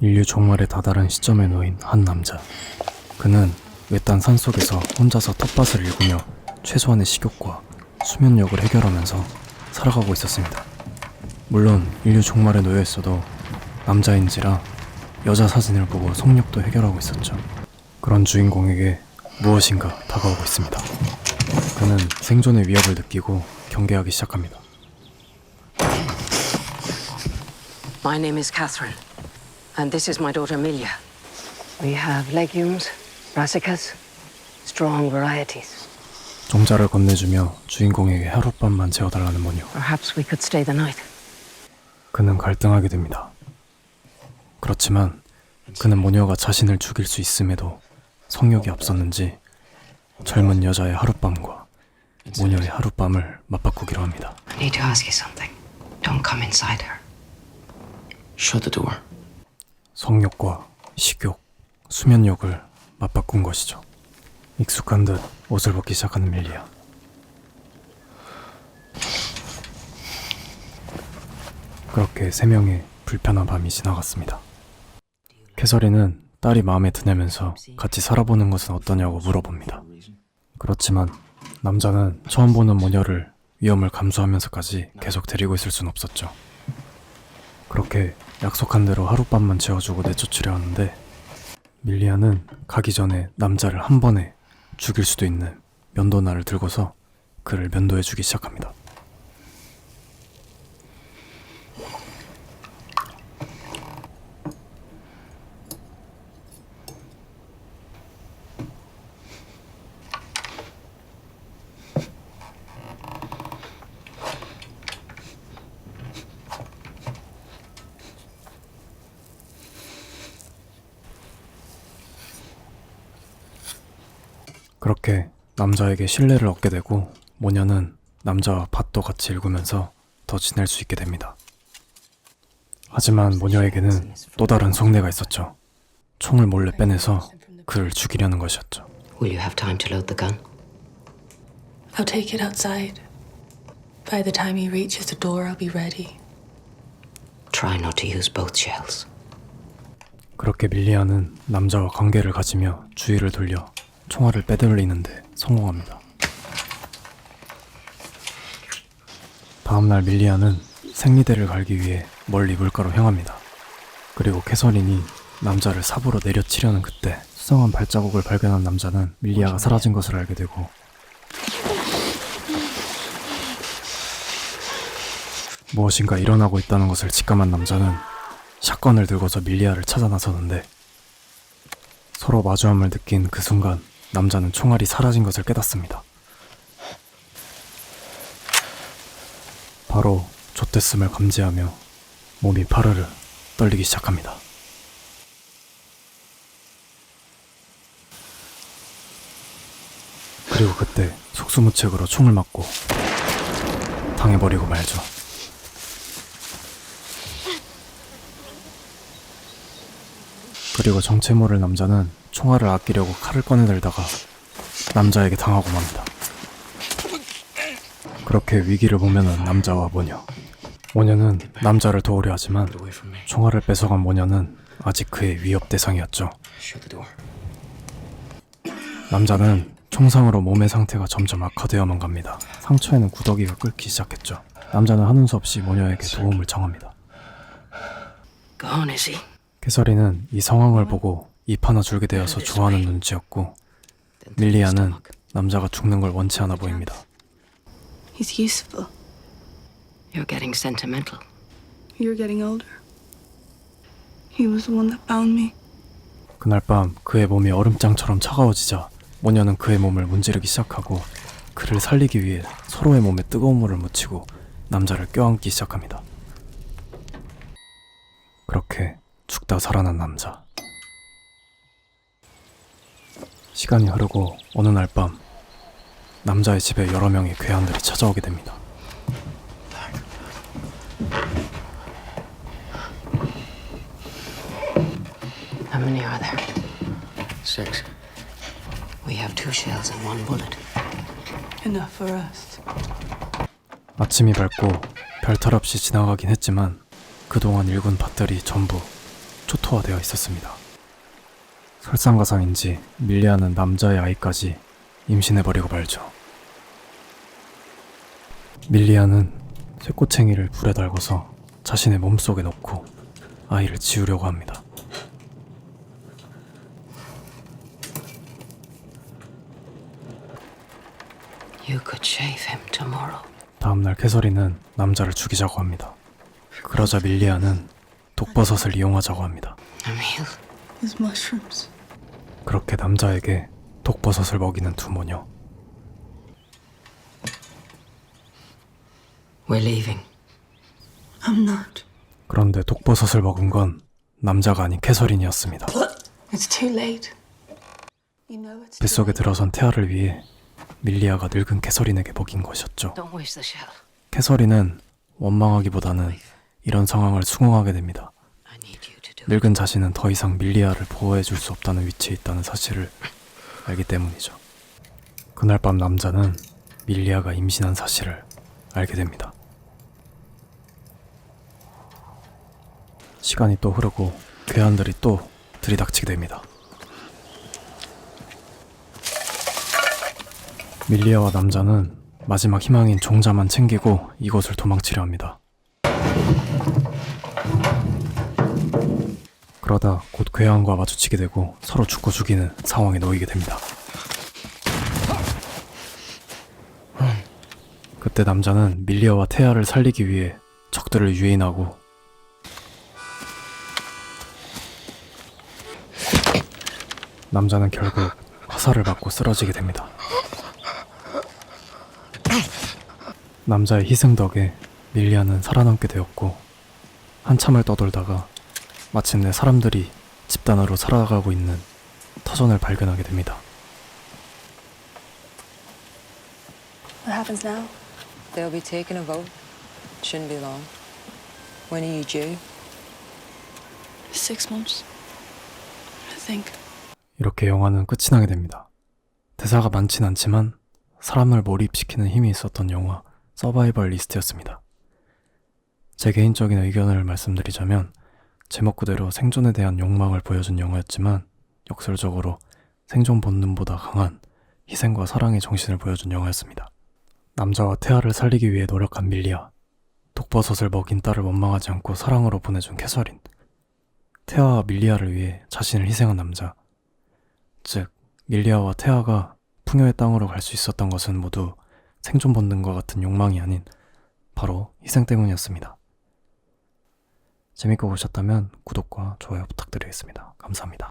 인류 종말에 다다른 시점에 놓인 한 남자. 그는 외딴 산속에서 혼자서 텃밭을 일구며 최소한의 식욕과 수면력을 해결하면서 살아가고 있었습니다. 물론 인류 종말에 놓여 있어도 남자인지라 여자 사진을 보고 성욕도 해결하고 있었죠. 그런 주인공에게 무엇인가 다가오고 있습니다. 그는 생존의 위협을 느끼고 경계하기 시작합니다. My name is Catherine, and this is my daughter Amelia. We have legumes, brassicas, strong varieties. 종자를 건네주며 주인공에게 하룻밤만 재워달라는 모녀. Perhaps we could stay the night. 그는 갈등하게 됩니다. 그렇지만 그는 모녀가 자신을 죽일 수 있음에도 성욕이 앞섰는지 젊은 여자의 하룻밤과 모녀의 하룻밤을 맞바꾸기로 합니다. I need to ask you something. Don't come inside her. Shut the door. 성욕과 식욕, 수면욕을 맞바꾼 것이죠. 익숙한 듯 옷을 벗기 시작하는 밀리아. 그렇게 세 명의 불편한 밤이 지나갔습니다. 캐서린은 딸이 마음에 드냐면서 같이 살아보는 것은 어떠냐고 물어봅니다. 그렇지만 남자는 처음 보는 모녀를 위험을 감수하면서까지 계속 데리고 있을 순 없었죠. 그렇게 약속한 대로 하룻밤만 재워주고 내쫓으려 하는데 밀리아는 가기 전에 남자를 한 번에 죽일 수도 있는 면도날을 들고서 그를 면도해주기 시작합니다. 그렇게 남자에게 신뢰를 얻게 되고 모녀는 남자와 밭도 같이 일구면서 더 지낼 수 있게 됩니다. 하지만 모녀에게는 또 다른 속내가 있었죠. 총을 몰래 빼내서 그를 죽이려는 것이었죠. Will you have time to load the gun? I'll take it outside. By the time he reaches the door, I'll be ready. Try not to use both shells. 그렇게 밀리아는 남자와 관계를 가지며 주의를 돌려 총알을 빼돌리는데 성공합니다. 다음날 밀리아는 생리대를 갈기 위해 멀리 물가로 향합니다. 그리고 캐서린이 남자를 삽으로 내려치려는 그때 수상한 발자국을 발견한 남자는 밀리아가 사라진 것을 알게 되고 무엇인가 일어나고 있다는 것을 직감한 남자는 샷건을 들고서 밀리아를 찾아 나서는데 서로 마주함을 느낀 그 순간 남자는 총알이 사라진 것을 깨닫습니다. 바로 좆됐음을 감지하며 몸이 파르르 떨리기 시작합니다. 그리고 그때 속수무책으로 총을 맞고 당해버리고 말죠. 그리고 정체 모를 남자는 총알을 아끼려고 칼을 꺼내들다가 남자에게 당하고 맙니다. 그렇게 위기를 보면은 남자와 모녀. 모녀는 남자를 도우려 하지만 총알을 뺏어간 모녀는 아직 그의 위협 대상이었죠. Shut the door. 남자는 총상으로 몸의 상태가 점점 악화되어만 갑니다. 상처에는 구더기가 끓기 시작했죠. 남자는 하는 수 없이 모녀에게 도움을 청합니다. Go on, Izzy. 캐서린은 이 상황을 보고 입 하나 줄게 되어서 좋아하는 눈치였고 밀리아는 남자가 죽는 걸 원치 않아 보입니다. He's useful. You're getting sentimental. You're getting older. He was the one that bound me. 그날 밤 그의 몸이 얼음장처럼 차가워지자 모녀는 그의 몸을 문지르기 시작하고 그를 살리기 위해 서로의 몸에 뜨거운 물을 묻히고 남자를 껴안기 시작합니다. 그렇게 죽다 살아난 남자. 시간이 흐르고 어느 날 밤 남자의 집에 여러 명의 괴한들이 찾아오게 됩니다. How many are there? 6. We have 2 shells and 1 bullet. Enough for us. 아침이 밝고 별탈 없이 지나가긴 했지만 그동안 일군 밭들이 전부 초토화되어 있었습니다. 설상가상인지 밀리아는 남자의 아이까지 임신해버리고 말죠. 밀리아는 쇠꼬챙이를 불에 달궈서 자신의 몸속에 넣고 아이를 지우려고 합니다. You could shave him tomorrow. 다음날 캐서린은 남자를 죽이자고 합니다. 그러자 밀리아는 독버섯을 이용하자고 합니다. Emil, Those mushrooms. 그렇게 남자에게 독버섯을 먹이는 두 모녀. we're leaving. I'm not. 그런데 독버섯을 먹은 건 남자가 아닌 캐서린이었습니다. It's too late. You know it's too 뱃속에 late. 들어선 태아를 위해 밀리아가 늙은 캐서린에게 먹인 것이었죠. Don't waste the shell. 캐서린은 원망하기보다는 이런 상황을 수긍하게 됩니다. I need you to do it. 늙은 자신은 더 이상 밀리아를 보호해줄 수 없다는 위치에 있다는 사실을 알기 때문이죠. 그날 밤 남자는 밀리아가 임신한 사실을 알게 됩니다. 시간이 또 흐르고 괴한들이 또 들이닥치게 됩니다. 밀리아와 남자는 마지막 희망인 종자만 챙기고 이곳을 도망치려 합니다. 그러다 곧 괴한과 마주치게 되고 서로 죽고 죽이는 상황에 놓이게 됩니다. 그때 남자는 밀리아와 테아를 살리기 위해 적들을 유인하고 남자는 결국 화살을 맞고 쓰러지게 됩니다. 남자의 희생 덕에 밀리아는 살아남게 되었고 한참을 떠돌다가 마침내 사람들이 집단으로 살아가고 있는 터전을 발견하게 됩니다. What happens now? They'll be taking a vote. Shouldn't be long. When are you due? 6 months. I think. 이렇게 영화는 끝이 나게 됩니다. 대사가 많진 않지만 사람을 몰입시키는 힘이 있었던 영화 서바이벌 리스트였습니다. 제 개인적인 의견을 말씀드리자면 제목 그대로 생존에 대한 욕망을 보여준 영화였지만 역설적으로 생존 본능보다 강한 희생과 사랑의 정신을 보여준 영화였습니다. 남자와 태아를 살리기 위해 노력한 밀리아, 독버섯을 먹인 딸을 원망하지 않고 사랑으로 보내준 캐서린, 태아와 밀리아를 위해 자신을 희생한 남자, 즉 밀리아와 태아가 풍요의 땅으로 갈 수 있었던 것은 모두 생존 본능과 같은 욕망이 아닌 바로 희생 때문이었습니다. 재밌게 보셨다면 구독과 좋아요 부탁드리겠습니다. 감사합니다.